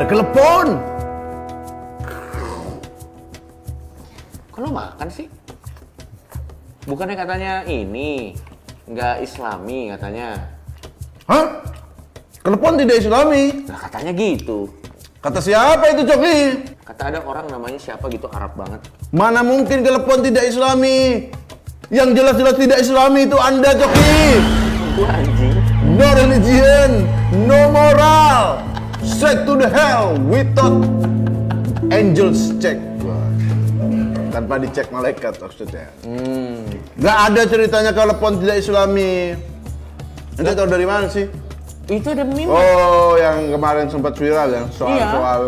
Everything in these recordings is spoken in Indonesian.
Ada kelepon. Kok lo makan sih? Bukannya katanya ini nggak Islami katanya. Hah? Kelepon tidak Islami? Nah katanya gitu. Kata siapa itu Coki? Kata ada orang namanya siapa gitu Arab banget. Mana mungkin telepon tidak Islami? Yang jelas-jelas tidak Islami itu Anda, Coki. Gua anjing. No religion, no moral. Straight to the hell without angels check. Tanpa dicek malaikat maksudnya. Gak ada ceritanya telepon tidak Islami. Anda tahu dari mana sih? Itu ada meme. Oh, yang kemarin sempat viral ya Iya. soal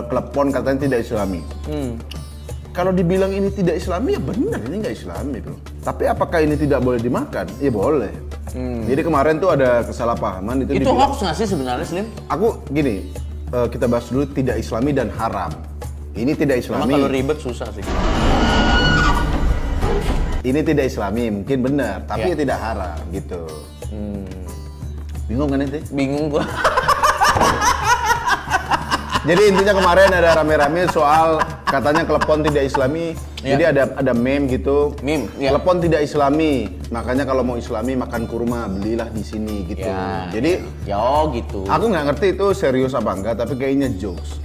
telepon katanya tidak Islami. Kalau dibilang ini tidak Islami ya benar, ini nggak Islami bro. Tapi apakah ini tidak boleh dimakan? Ya boleh. Jadi kemarin tuh ada kesalahpahaman itu. Itu dibilang- hoax nggak sih sebenarnya Slim? Aku gini, kita bahas dulu tidak Islami dan haram. Ini tidak Emang Islami. kalau ribet susah sih. Ini tidak Islami, mungkin benar, tapi Ya. tidak haram gitu. Bingung kan itu? Bingung gua. Jadi intinya kemarin ada rame-rame soal katanya telepon tidak Islami. Ya. Jadi ada meme gitu. Meme, ya. Telepon tidak Islami. Makanya kalau mau Islami makan kurma, belilah di sini gitu. Ya, Jadi ya oh gitu. aku nggak ngerti itu serius apa enggak, tapi kayaknya jokes.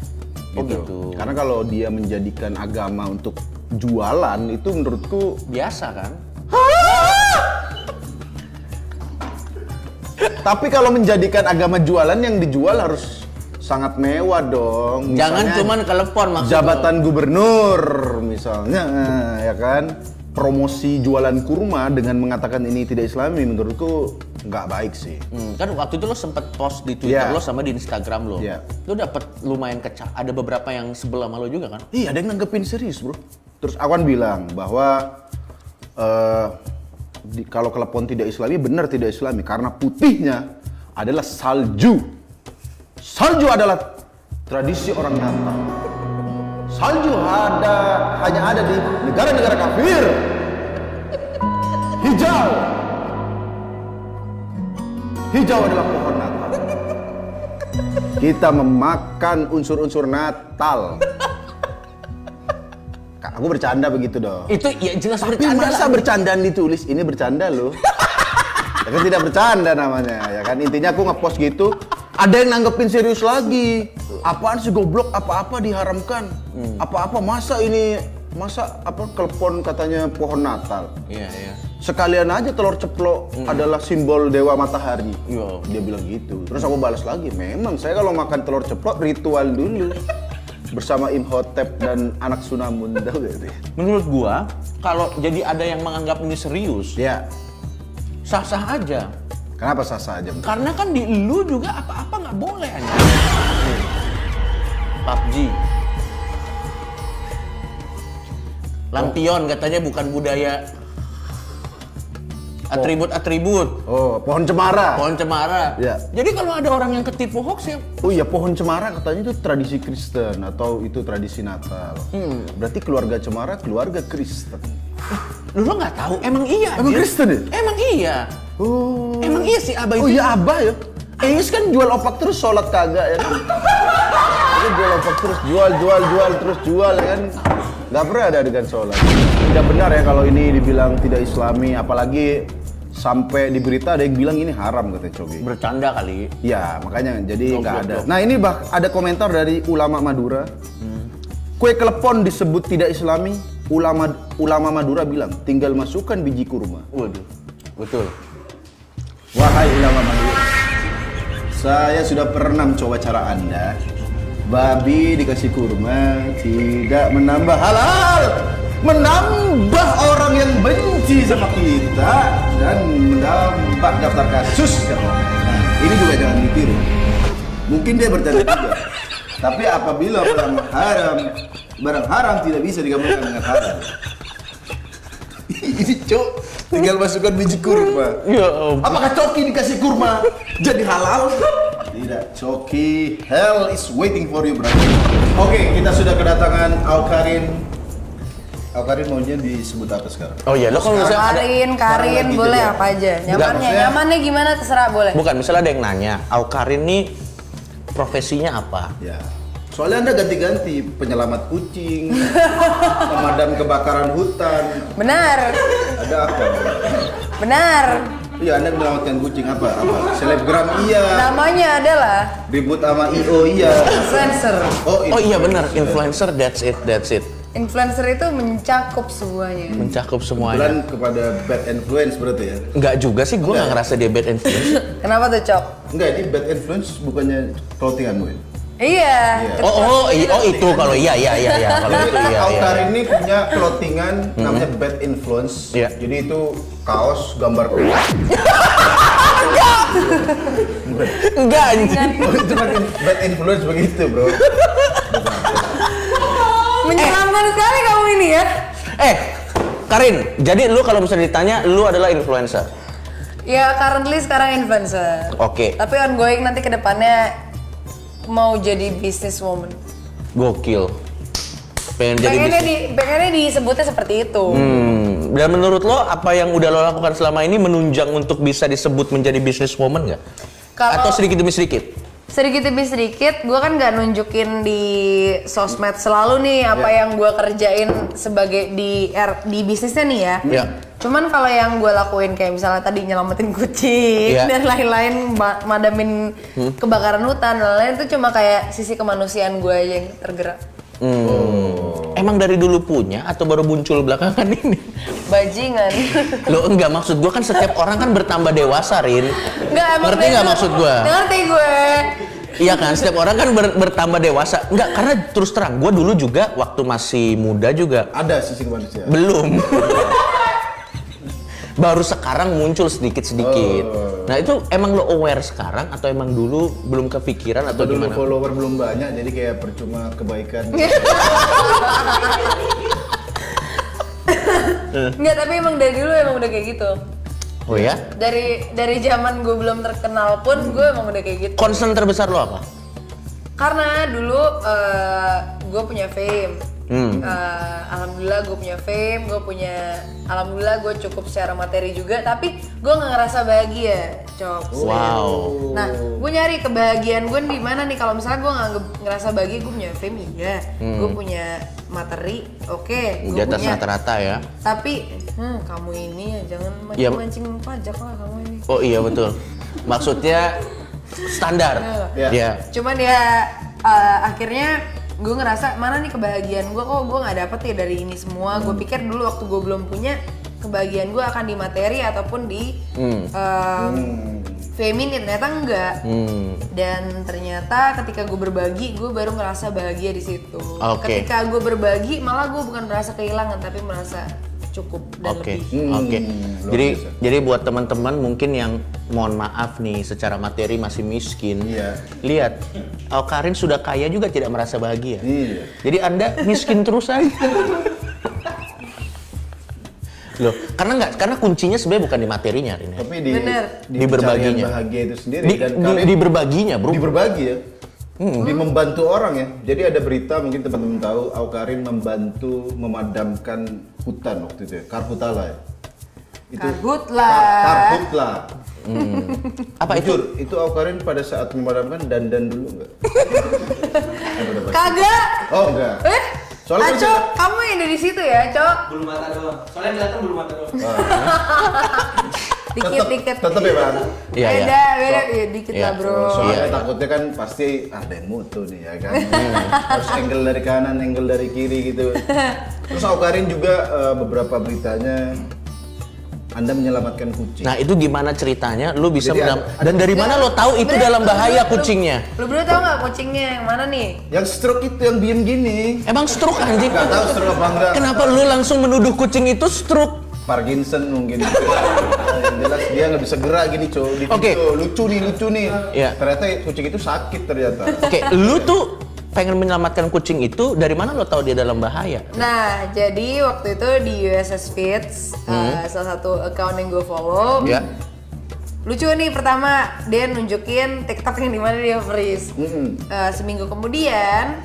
Oh, gitu. Karena kalau dia menjadikan agama untuk jualan itu menurutku Biasa kan? tapi kalau menjadikan agama jualan yang dijual harus sangat mewah dong. Jangan Misalnya cuman telepon maksudnya. jabatan gubernur misalnya ya kan, promosi jualan kurma dengan mengatakan ini tidak Islami menurutku nggak baik sih. Kan waktu itu lo sempet post di Twitter Iya. lo sama di Instagram lo. Iya. Lo dapet lumayan ada beberapa yang sebel sama lo juga kan? Iya, ada yang nanggepin serius bro. Terus aku kan bilang bahwa kalau telepon tidak Islami benar tidak Islami karena putihnya adalah salju. Salju adalah tradisi orang Natal. Salju hanya ada di negara-negara kafir. Hijau adalah pohon Natal. Kita memakan unsur-unsur Natal. Aku bercanda begitu dong. Itu ya jelas Tapi bercanda masa lah. bercandaan ditulis? Ini bercanda loh. Ya kan tidak bercanda namanya, ya kan. Intinya aku ngepost gitu, ada yang nanggepin serius lagi. Apaan sih goblok? Apa-apa diharamkan? Apa-apa masa telepon katanya pohon Natal? Iya, iya. Sekalian aja telur ceplok adalah simbol dewa matahari. Iya. Dia bilang gitu. Terus aku balas lagi, memang saya kalau makan telur ceplok ritual dulu. Bersama Imhotep dan anak Sunamunda gitu. Menurut gua, kalau jadi ada yang menganggap ini serius, Ya, sah-sah aja. kenapa sah-sah aja? Karena kan di lu juga apa-apa nggak boleh aja. PUBG. Lampion katanya bukan budaya. Atribut-atribut. Oh, pohon cemara. Pohon cemara. Ya. Jadi kalau ada orang yang ketipu hoax ya, Oh iya, pohon cemara katanya itu tradisi Kristen atau itu tradisi Natal. Berarti keluarga cemara keluarga Kristen. lu nggak tahu. Emang iya. Emang dia. Kristen ya? Emang iya. Oh. Emang iya sih Abah itu. Oh iya Abah ya. Engis kan jual opak terus sholat kagak ya kan? Dia jual opak terus jual terus jual ya kan? Gak pernah ada adegan sholat. Tidak benar ya kalau ini dibilang tidak Islami, apalagi sampai di berita ada yang bilang ini haram katanya Cogi. Bercanda kali. Ya makanya jadi Blok, nggak blok, ada. blok. Nah ini ada komentar dari ulama Madura. Kue kelepon disebut tidak Islami. Ulama Madura bilang tinggal masukkan biji kurma. Waduh. Betul. Wahai ulama Madura, saya sudah pernah mencoba cara Anda. Babi dikasih kurma tidak menambah halal, menambah orang yang benci sama kita dan menambah daftar kasus. Nah, ini juga jangan ditiru. Mungkin dia bercanda juga. Tapi apabila barang haram tidak bisa digabungkan dengan halal. Ini cok, tinggal masukkan biji kurma. Ya ampun. Apakah Coki dikasih kurma jadi halal? Tidak, Coki, hell is waiting for you, brother. Oke, kita sudah kedatangan Aukarin. Aukarin maunya disebut apa sekarang? Oh iya, lo kalau misalnya ada, Sekarang Karin, lagi boleh jadi apa aja. Enggak, Nyamannya, maksudnya- nyamannya gimana terserah boleh. bukan misalnya ada yang nanya, Aukarin nih profesinya apa? Ya. Soalnya Anda ganti-ganti penyelamat kucing, pemadam kebakaran hutan. Benar. Ada apa? Benar. Iya, Anda menyelamatkan kucing apa? Selebgram iya. Namanya adalah Ribut sama IO iya. influencer. Oh iya benar, influencer, that's it. Influencer itu mencakup semuanya. Mencakup semuanya. Kebetulan kepada bad influence berarti ya? Enggak juga sih, gue nggak ngerasa dia bad influence. Kenapa tuh, Cok? Enggak, ini bad influence bukannya clothingan gue. Iya. Oh itu kalau iya kalau itu iya. Aukarin ini punya clothingan namanya bad influence. Iya. Jadi itu kaos gambar Enggak anjing. Oh, itu kan bad influence begitu, bro. Menyeramkan sekali kamu ini ya. Karin, jadi lu kalau misalnya ditanya, lu adalah influencer. Ya currently sekarang influencer. Oke. Tapi ongoing nanti ke depannya mau jadi businesswoman. Gokil. Pengennya disebutnya seperti itu. Dan menurut lo apa yang udah lo lakukan selama ini menunjang untuk bisa disebut menjadi businesswoman nggak? Atau sedikit demi sedikit? Sedikit demi sedikit, gue kan nggak nunjukin di sosmed selalu nih apa yang gue kerjain sebagai di bisnisnya nih ya. Iya. Cuman kalau yang gue lakuin kayak misalnya tadi nyelamatin kucing dan lain-lain, madamin kebakaran hutan dan lain-lain itu cuma kayak sisi kemanusiaan gue aja yang tergerak. Emang dari dulu punya atau baru muncul belakangan ini? Bajingan. Lo enggak, maksud gua kan setiap orang kan bertambah dewasa, Rin. Enggak, ngerti nggak maksud gua? Ngerti gue. Iya kan, setiap orang kan bertambah dewasa. Enggak, karena terus terang gua dulu juga waktu masih muda juga Ada sisi kemanusiaan. belum. Baru sekarang muncul sedikit-sedikit. Nah itu emang lo aware sekarang atau emang dulu belum kepikiran atau Dulu gimana? follower belum banyak, jadi kayak percuma kebaikan. Enggak, tapi emang dari dulu emang udah kayak gitu. Oh ya? Dari zaman gue belum terkenal pun gue emang udah kayak gitu. Concern terbesar lo apa? Karena dulu gue punya fame. Alhamdulillah gue punya fame, alhamdulillah gue cukup secara materi juga, tapi gue nggak ngerasa bahagia, Cok. Wow. Nah, gue nyari kebahagiaan gue di mana nih? Kalau misalnya gue nggak ngerasa bahagia, gue punya fame, iya. Gue punya materi, oke. Di atas rata-rata ya. Tapi, kamu ini ya jangan mancing pajak lah kamu ini. Oh iya betul. Maksudnya standar. Ya. Cuman ya akhirnya gue ngerasa mana nih kebahagiaan gue, kok gue nggak dapet ya dari ini semua. Gue pikir dulu waktu gue belum punya, kebahagiaan gue akan di materi ataupun di feminin, ternyata enggak. Dan ternyata ketika gue berbagi, gue baru ngerasa bahagia di situ. Oke. Ketika gue berbagi, malah gue bukan merasa kehilangan tapi merasa cukup dan Oke. lebih. Jadi buat teman-teman mungkin yang mohon maaf nih secara materi masih miskin. Iya. Lihat, Karin sudah kaya juga tidak merasa bahagia. Iya. Jadi Anda miskin terus aja. Loh, karena kuncinya sebenarnya bukan di materinya, Rin. Tapi Bener. di Di berbaginya. pencarian bahagia itu sendiri Di berbaginya, Bro. di berbagi ya. Di membantu orang ya. Jadi ada berita mungkin teman-teman tahu, Aukarin membantu memadamkan hutan waktu itu ya, Karhutala ya. Karhutla. Karhutla. Apa itu? Jujur, itu Aukarin pada saat memadamkan dandan dulu enggak? Kagak. Oh enggak. Soalnya Cok, kamu yang dari situ ya, Cok? Bulu mata doang. Soalnya kelihatan bulu mata doang. Dikit-dikit. tetep ya Bang. Iya, iya. Beda, ya dikit Iya. lah bro. Soalnya Iya. takutnya kan pasti ada yang mutu nih ya kan. Terus angle dari kanan, angle dari kiri gitu. Terus Aukarin juga beberapa beritanya Anda menyelamatkan kucing. Nah itu gimana ceritanya? Lu bisa Jadi dan dari mana lo tahu itu dalam bahaya kucingnya? Lu berdua tau nggak kucingnya yang mana nih? Yang stroke itu yang diem gini. Emang stroke anjing? Gak tahu stroke apa enggak. Kenapa lu langsung menuduh kucing itu stroke? Parkinson mungkin. Yang jelas dia nggak bisa gerak gini cow. Di Oke. video, lucu nih. Iya. Ternyata kucing itu sakit ternyata. Oke, lu tuh pengen menyelamatkan kucing itu dari mana lo tahu dia dalam bahaya? Nah, jadi waktu itu di USS Feeds, salah satu account yang gue follow. Ya. Lucu nih, pertama dia nunjukin TikTok yang dimana dia freeze. Seminggu kemudian,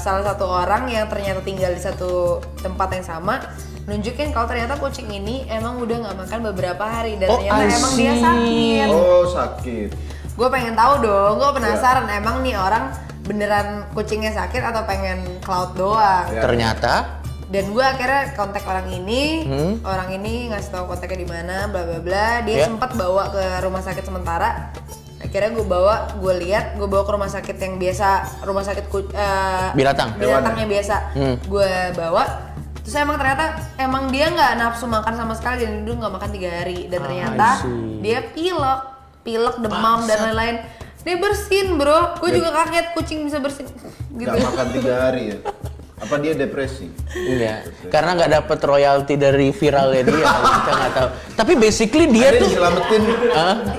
salah satu orang yang ternyata tinggal di satu tempat yang sama nunjukin kalau ternyata kucing ini emang udah nggak makan beberapa hari dan Oh, ternyata I emang dia see. sakit. Oh sakit. gue pengen tahu dong, gue penasaran emang nih orang beneran kucingnya sakit atau pengen cloud doang. Ternyata Dan gue akhirnya kontak orang ini ngasih tahu kontaknya di mana, bla bla bla. Dia sempat bawa ke rumah sakit sementara. Akhirnya gue bawa ke rumah sakit yang biasa, rumah sakit binatangnya biasa. Gue bawa. Terus ternyata dia nggak nafsu makan sama sekali dan dia nggak makan 3 hari. Dan ternyata dia pilek, demam dan lain-lain. Dia bersin bro, gue juga kaget kucing bisa bersin. Gitu. Nggak makan 3 hari ya? Apa dia depresi? Enggak, karena nggak dapet royalti dari viralnya dia, kita nggak tahu. Tapi basically dia tuh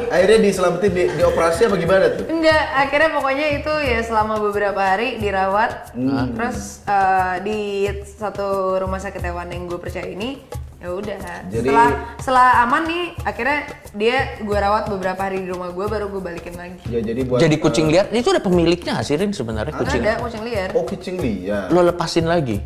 akhirnya diselamatin dioperasi apa gimana tuh? Enggak, akhirnya pokoknya itu ya selama beberapa hari dirawat. Terus di satu rumah sakit hewan yang gue percaya ini, ya udah. Jadi, setelah aman nih, akhirnya gue rawat beberapa hari di rumah gue, baru gue balikin lagi. Ya, jadi kucing liar itu ada pemiliknya nggak sih Rin sebenarnya kucing? Ada kucing liar. Oh, kucing liar. Lo lepasin lagi?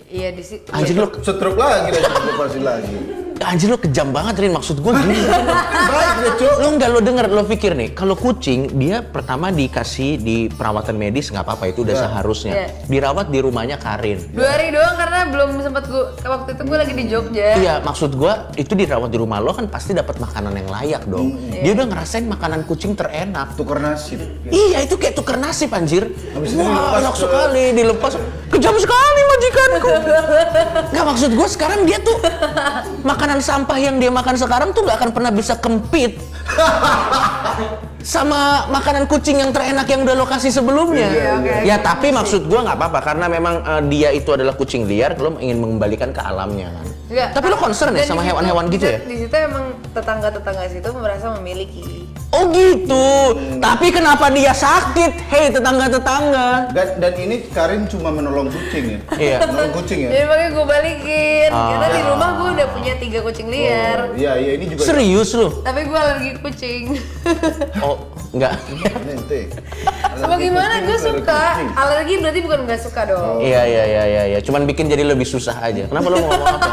Iya di situ. Anjir lo Setruk lagi dan lepasin lagi. Anjir lo kejam banget Rin, maksud gue gini. Baik deh, Cuk. Lo nggak lo denger, lo pikir nih, kalau kucing dia pertama dikasih di perawatan medis nggak apa-apa, itu udah seharusnya. Dirawat di rumahnya Karin. 2 hari doang karena belum sempat waktu itu gue lagi di Jogja. Iya, maksud gue itu dirawat di rumah lo kan pasti dapat makanan yang layak dong. Dia udah ngerasain makanan kucing terenak. Tukar nasib. Iya, itu kayak tuker nasib anjir. Habis itu Wah, dilepas enak ke- sekali dilepas. Kejam sekali majikanku. Nggak, maksud gue sekarang dia tuh makanan sampah yang dia makan sekarang tuh nggak akan pernah bisa compete sama makanan kucing yang terenak yang udah lokasi sebelumnya. Ya tapi maksud gua nggak apa-apa karena memang dia itu adalah kucing liar, lo ingin mengembalikan ke alamnya kan. Enggak. Tapi lo concern ya Dan sama di situ- hewan-hewan gitu ya? Di situ emang tetangga-tetangga situ merasa memiliki. Oh gitu. Tapi kenapa dia sakit? Hei tetangga-tetangga. Dan ini Karin cuma menolong kucing ya? Iya. Menolong kucing ya? Jadi makanya gue balikin. Karena di rumah gue udah punya 3 kucing liar. Iya, ini juga. Serius lo? Tapi gue alergi kucing. Oh enggak. Ente. Apa gimana? Gue suka. Alergi berarti bukan nggak suka dong. Iya. Cuman bikin jadi lebih susah aja. Kenapa lo mau ngomong apa?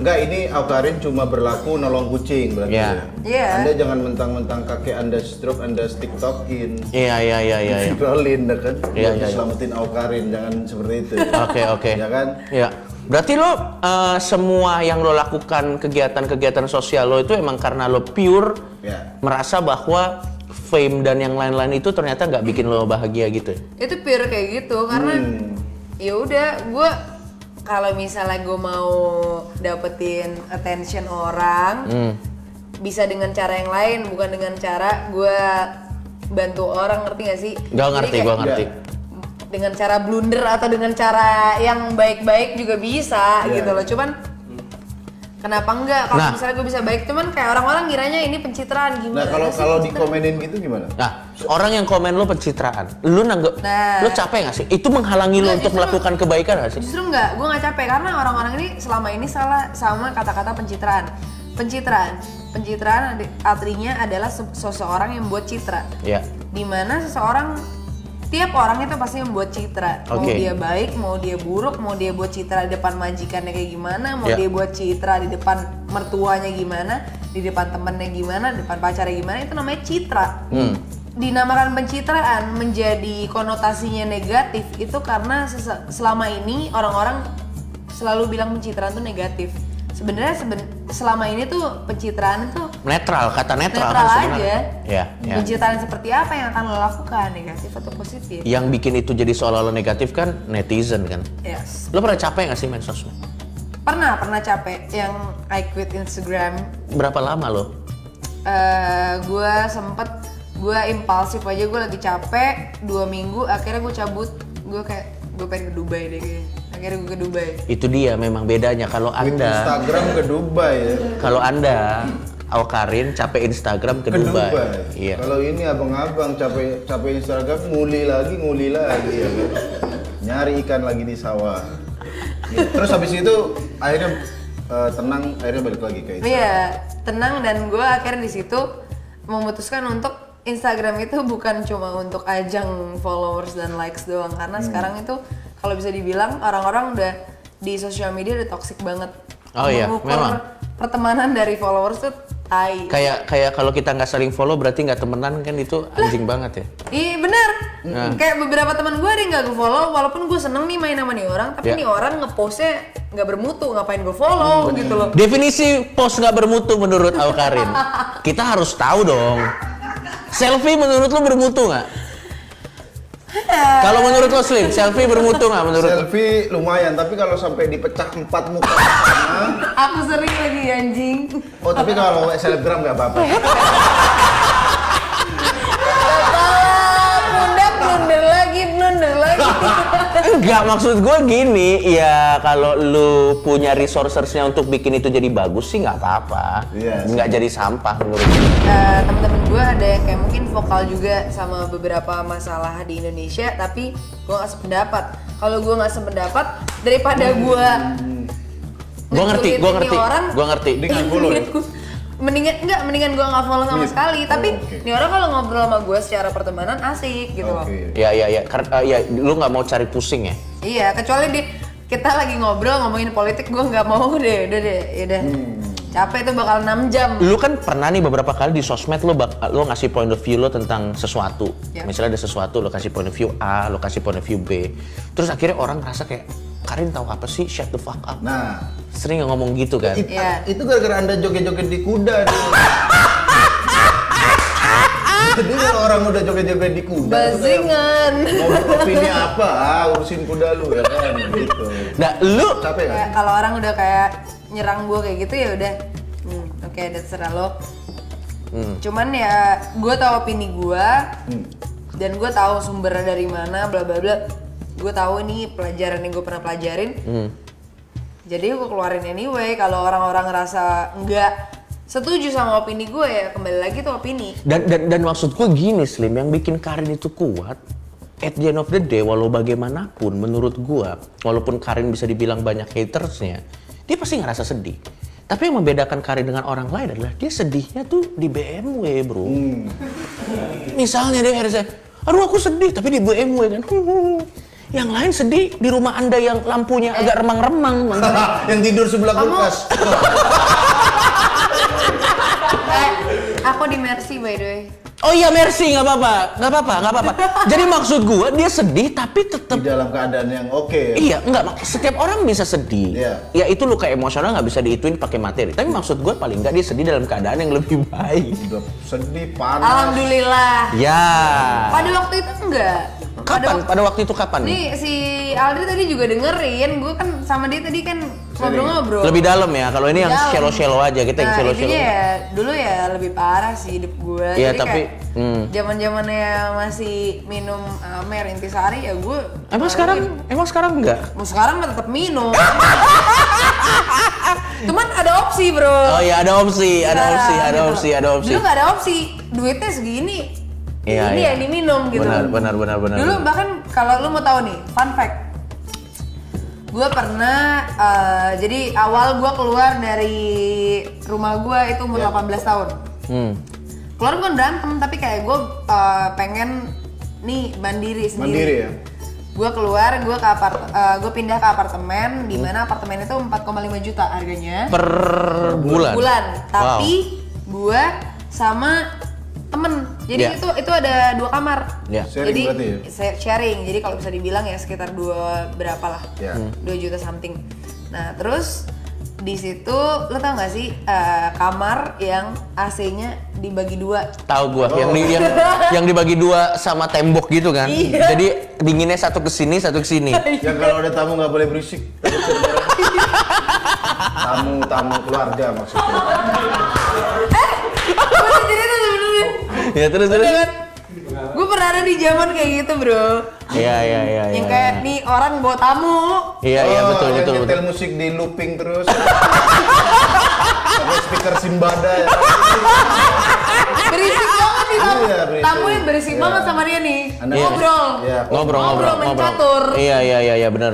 Enggak, ini Karin cuma berlaku nolong kucing berarti. Iya. Ya. Iya. Anda jangan mentang-mentang kakek Anda stroke, Anda tiktokin. Iya. Viralin kan? Iya. Selamatin Karin, jangan seperti itu. Oke. Ya kan? Iya. Berarti lo semua yang lo lakukan kegiatan-kegiatan sosial lo itu emang karena lo pure merasa bahwa fame dan yang lain-lain itu ternyata nggak bikin lo bahagia gitu. Itu pure kayak gitu karena ya udah gue kalau misalnya gue mau dapetin attention orang bisa dengan cara yang lain, bukan dengan cara gue bantu orang, ngerti gak sih? Gak ngerti, gue ngerti. Dengan cara blunder atau dengan cara yang baik-baik juga bisa gitu loh. Cuman kenapa enggak? Kalau misalnya gue bisa baik, cuman kayak orang-orang kiranya ini pencitraan gimana? Nah, kalau dikomenin gitu gimana? Nah, orang yang komen lo pencitraan, lo lo capek nggak sih? Itu menghalangi lo untuk melakukan kebaikan nggak sih? Justru enggak, gue nggak capek karena orang-orang ini selama ini salah sama kata-kata pencitraan. Pencitraan artinya adalah seseorang yang buat citra. Iya. Dimana tiap orang itu pasti membuat citra. Mau dia baik, mau dia buruk, mau dia buat citra di depan majikannya kayak gimana, mau dia buat citra di depan mertuanya gimana, di depan temennya gimana, di depan pacarnya gimana, itu namanya citra. Dinamakan pencitraan menjadi konotasinya negatif itu karena selama ini orang-orang selalu bilang pencitraan itu negatif. Sebenarnya selama ini tuh pencitraan itu netral, kata netral netral kan aja. sebenarnya. Ya. Pencitraan seperti apa yang akan lo lakukan, negatif atau positif? Yang bikin itu jadi seolah-olah negatif kan netizen kan. Yes. Lo pernah capek nggak sih main sosmed? Pernah capek yang I quit Instagram. Berapa lama lo? Gue impulsif aja, gue lagi capek 2 minggu, akhirnya gue cabut. Gue pengen ke Dubai deh kayaknya. Akhirnya gue ke Dubai. Itu dia memang bedanya kalau Anda Instagram ke Dubai ya. Kalau Anda Karin capek Instagram ke Dubai. Iya. Kalau ini abang-abang capek Instagram nguli lagi ya kan. Nyari ikan lagi di sawah. Ya, terus habis itu akhirnya tenang, akhirnya balik lagi ke Instagram. Iya, tenang, dan gue akhirnya di situ memutuskan untuk Instagram itu bukan cuma untuk ajang followers dan likes doang, karena sekarang itu kalau bisa dibilang orang-orang udah di sosial media udah toxic banget. Oh iya, Mengukur memang. pertemanan dari followers tuh tai. Kayak kalau kita nggak saling follow berarti nggak temenan kan, itu anjing banget ya. Iya bener. Kayak beberapa teman gue ada yang nggak gue follow, walaupun gue seneng nih main sama nih orang, tapi Ya. nih orang ngepostnya nggak bermutu, ngapain gue follow gitu loh. Definisi post nggak bermutu menurut Awkarin. Kita harus tahu dong. Selfie menurut lu bermutu nggak? Kalau menurut lo Slim, selfie bermutu nggak menurut lo? Selfie lumayan, tapi kalau sampai dipecah 4 muka Aku sering lagi anjing. oh tapi kalau selebgram nggak apa-apa. Blunder lagi. Enggak, maksud gue gini, ya kalau lu punya resourcesnya untuk bikin itu jadi bagus sih nggak apa-apa. Iya. Nggak jadi sampah menurut gue. Temen-temen gue ada yang kayak mungkin vokal juga sama beberapa masalah di Indonesia, tapi gue nggak sependapat. Kalau gue nggak sependapat, daripada gue Gue ngerti. Dengan follow ya? mendingan gue nggak follow sama Iya. sekali. Tapi Oke. nih orang kalau ngobrol sama gue secara pertemanan asik gitu loh. Oke. Ya, karena ya lu nggak mau cari pusing ya. Iya, kecuali kita lagi ngobrol ngomongin politik, gue nggak mau deh, udah. Capek tuh bakal 6 jam. Lu kan pernah nih beberapa kali di sosmed lu ngasih point of view lu tentang sesuatu. Ya. Misalnya ada sesuatu lu kasih point of view A, lu kasih point of view B. Terus akhirnya orang ngerasa kayak, Karin tahu apa sih? Shut the fuck up. Nah, Sering ngomong gitu kan. Iya. itu gara-gara Anda joget-joget di kuda nih. Jadi kalau orang udah joget-joget di kuda, Bazingan. ngomong opini apa? Urusin kuda lu ya kan gitu. Nah, lu Capek kan? Kayak kalau orang udah kayak nyerang gue kayak gitu ya udah. Oke, udah terserah lo. Cuman ya gue tahu opini gue dan gue tahu sumbernya dari mana, bla bla bla. Gue tahu ini pelajaran yang gue pernah pelajarin. Jadi gue keluarin anyway. Kalau orang-orang ngerasa nggak setuju sama opini gue ya kembali lagi tuh opini. dan maksud gue gini Slim, yang bikin Karin itu kuat at the end of the day, walau bagaimanapun menurut gue, walaupun Karin bisa dibilang banyak hatersnya, dia pasti ngerasa sedih. Tapi yang membedakan Karin dengan orang lain adalah dia sedihnya tuh di BMW bro. Misalnya dia harusnya, aduh aku sedih tapi di BMW kan. Yang lain sedih di rumah Anda yang lampunya agak remang-remang. Yang tidur sebelah kulkas. Aku di Mercy by the way. Oh iya, Mercy, nggak apa-apa. Jadi maksud gua dia sedih tapi tetap Di dalam keadaan yang oke. iya, enggak, setiap orang bisa sedih. Iya. Ya itu luka emosional nggak bisa diituin pakai materi. Tapi maksud gua paling nggak dia sedih dalam keadaan yang lebih baik. Udah sedih, panas. Alhamdulillah. Ya. Pada waktu itu enggak. Pada waktu itu kapan nih? Nih si Aldri tadi juga dengerin, gue kan sama dia tadi kan ngobrol-ngobrol. Lebih dalam ya. Kalau ini yang Dalam. shallow-shallow aja, kita yang Nah, shallow-shallow. intinya ya dulu ya lebih parah sih hidup gue. Iya, Jadi tapi, kayak zaman-zamannya masih minum Amer Intisari ya gue. Emang sekarang enggak? Mau sekarang mah tetap minum. Cuman ada opsi bro. Oh iya, ada opsi. Dulu nggak ada opsi, duitnya segini. Iya, ini iya. yang diminum gitu. Benar. Dulu bahkan kalau lu mau tahu nih, fun fact. Gue pernah, jadi awal gue keluar dari rumah gue itu umur 18 tahun. Keluar bukan berantem, tapi kayak gue pengen nih mandiri sendiri. Mandiri ya? Gue keluar, gue pindah ke apartemen, di mana apartemen itu 4,5 juta harganya. Per bulan. Tapi gue sama temen, jadi Ya. itu ada 2 kamar. Ya. Sharing Jadi berarti ya? sharing, jadi kalau bisa dibilang ya sekitar 2 berapa lah, Ya. 2 juta something. Nah terus di situ lo tau gak sih kamar yang AC-nya dibagi 2. Tahu gua, yang dibagi 2 sama tembok gitu kan. Iya. Jadi dinginnya satu ke sini, satu ke sini. Yang kalau ada tamu nggak boleh berisik. Tamu keluarga maksudnya. Gue cerita sebenernya. Ya terus. Gue pernah ada di zaman kayak gitu bro. Iya. Yang kayak nih orang bawa tamu. Iya, betul. Yang nyetel musik di looping terus. Pakai speaker Simbada ya. Berisik banget nih tamu. Iya, berisik. Tamunya berisik Iya. banget sama dia nih. Anda- Ngobrol. Iya. Ngobrol. mencatur. Iya, benar.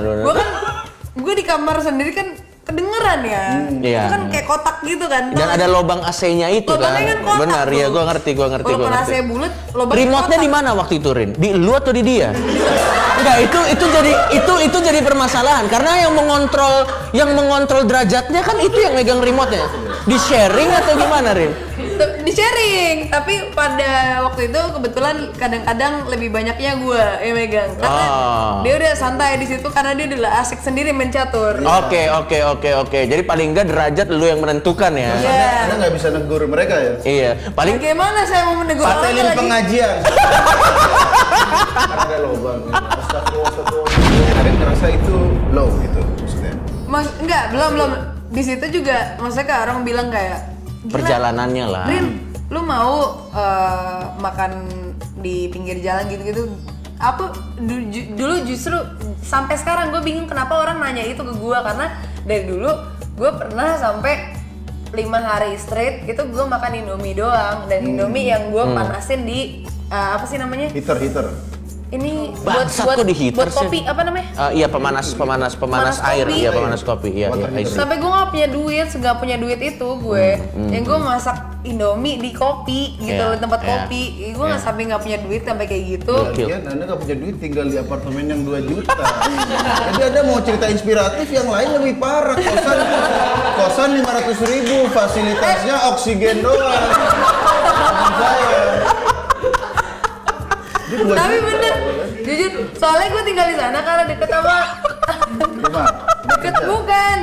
Gue di kamar sendiri kan kedengeran ya. Iya. Itu kan kayak kotak gitu kan. Dan ada lobang AC-nya itu kan. Lubangnya kan kotak Benar, tuh. ya gua ngerti. Walaupun AC bulat, lubangnya Remote-nya kotak. di mana waktu itu, Rin? Di lu atau di dia? Enggak, itu jadi permasalahan karena yang mengontrol derajatnya kan itu yang megang remote-nya. Di sharing atau gimana, Rin? Di sharing, tapi pada waktu itu kebetulan kadang-kadang lebih banyaknya gue yang megang karena dia udah santai di situ karena dia udah asik sendiri main catur. Oke. Jadi paling enggak derajat lu yang menentukan ya. Iya. Karena nggak bisa negur mereka ya. Iya, paling Bagaimana saya mau menegur orang Patelin lagi? pengajian. Ada lobang. Astagfirullah. Ada yang ngerasa itu low gitu maksudnya. Enggak, belum. Di situ juga maksudnya kayak orang bilang kayak "Gila, perjalanannya lah. Rin, lu mau makan di pinggir jalan gitu-gitu? Apa dulu justru sampai sekarang gue bingung kenapa orang nanya itu ke gue karena dari dulu gue pernah sampai 5 hari straight itu gue makan Indomie doang dan Indomie yang gue panasin di apa sih namanya? Heater. Ini Bangsat buat kok di heater buat kopi sih. apa namanya? Iya pemanas air, kopi. iya pemanas kopi, iya Water I see. Sampai gue nggak punya duit itu gue, yang gue masak Indomie di kopi gitu Iya, di tempat iya, kopi, gue nggak iya. sampai nggak punya duit sampai kayak gitu. Lagian Anda nggak punya duit tinggal di apartemen yang 2 juta. Jadi Anda mau cerita inspiratif yang lain lebih parah. Kosan 500.000, fasilitasnya oksigen doang. Teman saya. Dia 2 Tapi juta. bener, jujur, soalnya gue tinggal di sana karena deket sama Rumah.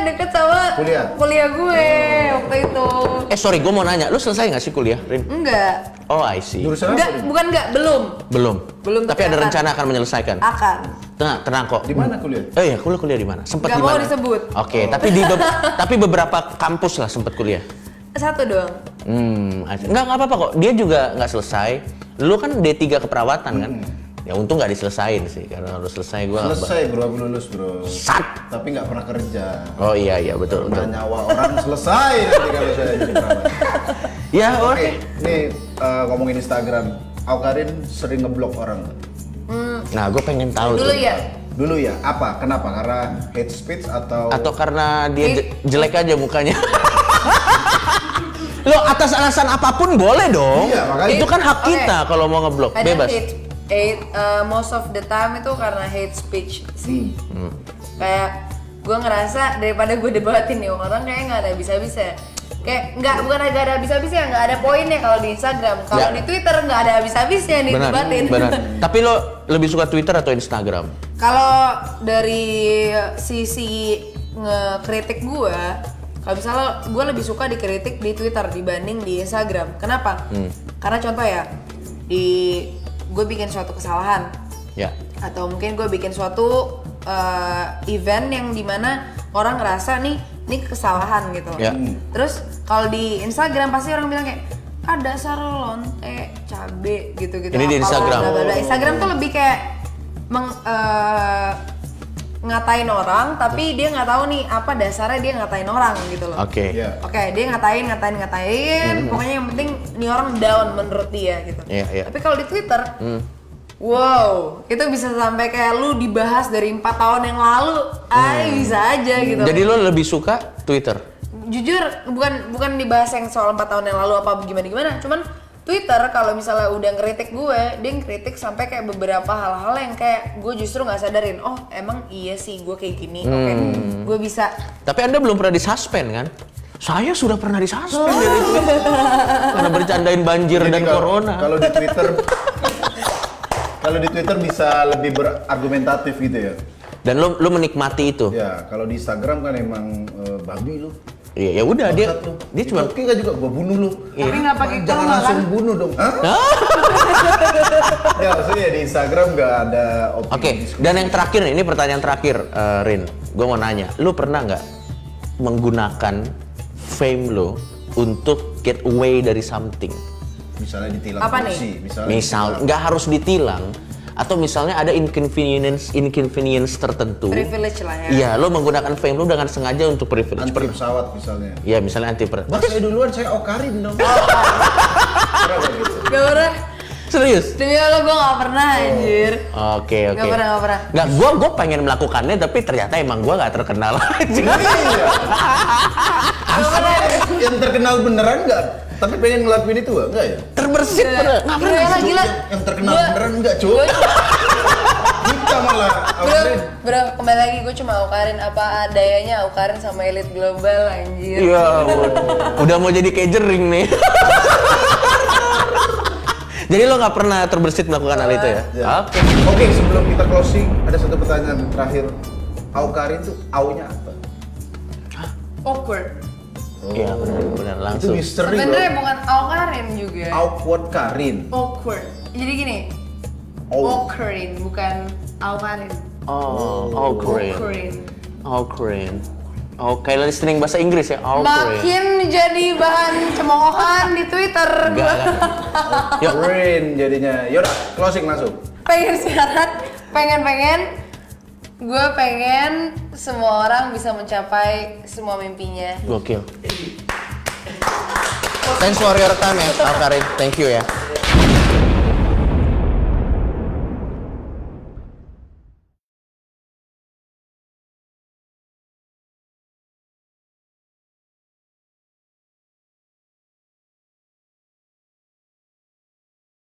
deket sama Kuliah? gue waktu itu. Sorry, gue mau nanya, lu selesai nggak sih kuliah, Rin? Enggak, Oh, I see. Jurusan apa? enggak, bukan enggak, belum Belum. Tapi tapi ada akan. rencana akan menyelesaikan. akan. Tenang kok. Di mana kuliah? Iya, kuliah di mana? Sempat Nggak di mana? mau disebut. Oke, tapi beberapa kampus lah sempat kuliah. Satu doang. Nggak apa-apa kok. Dia juga nggak selesai. Lu kan D3 keperawatan kan? Ya untung nggak diselesain sih, karena harus selesai gua. Selesai bro, aku lulus bro. Sat. Tapi nggak pernah kerja. Oh iya betul. Nah, nyawa orang selesai nanti kalau saya jadi perawat. Ya oke. Oke, nih ngomongin Instagram. Aukarin sering ngeblok orang. Nah, gue pengen tahu Dulu tuh. ya. Dulu ya, apa? Kenapa? Karena hate speech atau Karena dia jelek aja mukanya. Lo atas alasan apapun boleh dong. Iya, makanya. Itu kan hak Oke. kita kalau mau ngeblok, Ada bebas. most of the time itu karena hate speech sih. Kayak gue ngerasa daripada gue debatin nih orang kayak nggak ada bisa-bisa. Kayak bukan nggak ada bisa-bisa, nggak ada poinnya kalau di Instagram. Kalau Ya. di Twitter nggak ada bisa-bisa yang didebatin. Benar. Tapi lo lebih suka Twitter atau Instagram? Kalau dari sisi ngekritik gue, kalau misalnya gue lebih suka dikritik di Twitter dibanding di Instagram. Kenapa? Karena contoh ya, gue bikin suatu kesalahan Ya. atau mungkin gue bikin suatu event yang dimana orang ngerasa nih ini kesalahan gitu. Ya. Terus kalau di Instagram pasti orang bilang kayak dasar lonte cabe gitu-gitu. Ini di Apalah, Instagram. bla, bla, bla. Instagram tuh lebih kayak ngatain orang tapi dia nggak tahu nih apa dasarnya dia ngatain orang gitu loh. Oke. Iya. Oke, dia ngatain. Pokoknya yang penting nih orang down menurut dia gitu. Iya. Tapi kalau di Twitter, wow, itu bisa sampai kayak lu dibahas dari 4 tahun yang lalu, bisa aja gitu. Jadi lo lebih suka Twitter? Jujur, bukan dibahas yang soal 4 tahun yang lalu apa gimana, cuman Twitter kalau misalnya udah ngeritik gue, dia ngeritik sampai kayak beberapa hal-hal yang kayak gue justru nggak sadarin. Oh, emang iya sih gue kayak gini. Oke, gue bisa. Tapi Anda belum pernah disuspend kan? Saya sudah pernah disuspend dari Twitter. Karena bercandain banjir Jadi dan kalau- corona. Kalau di Twitter bisa lebih berargumentatif gitu ya. Dan lo menikmati itu. Ya, kalau di Instagram kan emang babi lu. Iya, ya udah dia Bangsat lu. dia cuma Oke nggak juga gua bunuh lu. Tapi nggak pakai Jangan koma langsung kan? bunuh dong. Hah? Ya maksudnya di Instagram nggak ada opini. Oke, dan yang terakhir nih, ini pertanyaan terakhir, Rin. Gue mau nanya, lu pernah nggak menggunakan fame lo untuk get away dari something? Misalnya ditilang Apa polisi, Misal, nggak harus ditilang, atau misalnya ada inconvenience tertentu. Privilege lah ya. Iya, lo menggunakan fame lo dengan sengaja untuk privilege. anti pesawat misalnya. Iya, misalnya anti Bah, saya duluan, saya Aukarin dong. Oh. Kenapa gitu? Gak pernah. Serius? Demi Allah gue gak pernah anjir. Oke. Gak pernah. Nggak, gue pengen melakukannya, tapi ternyata emang gue nggak terkenal aja. Iya. Yang terkenal beneran nggak? Tapi pengen ngelakuin itu nggak ya? Terbersit pernah? Nggak pernah. Gila. Yang terkenal Gua- beneran nggak cuy? Hitam Sama lah, Aukarin. Bro, kembali lagi gue cuma Aukarin apa adanya Aukarin sama Elite Global anjir. Iya, udah mau jadi catering nih. Jadi lo nggak pernah terbersit melakukan hal itu ya? Ya. Oke. Oke, sebelum kita closing, ada satu pertanyaan terakhir. Aukarin tuh aunya apa? Awkward. Iya benar Itu langsung. misteri Sebenarnya bro. bukan Aukarin juga. Awkward Karin. Awkward. Jadi gini, Oh. Aukarin bukan Aukarin. Oh, Aukarin. Aukarin. Aukarin. Oh, kayak listening bahasa Inggris ya, Aukarin. Makin jadi bahan cemoohan di Twitter. Enggak lah. Yuk. Karin jadinya. Yaudah, closing langsung. Pengen sekarang, gue pengen semua orang bisa mencapai semua mimpinya. Gokil. Thanks for your time ya, Aukarin. Thank you ya.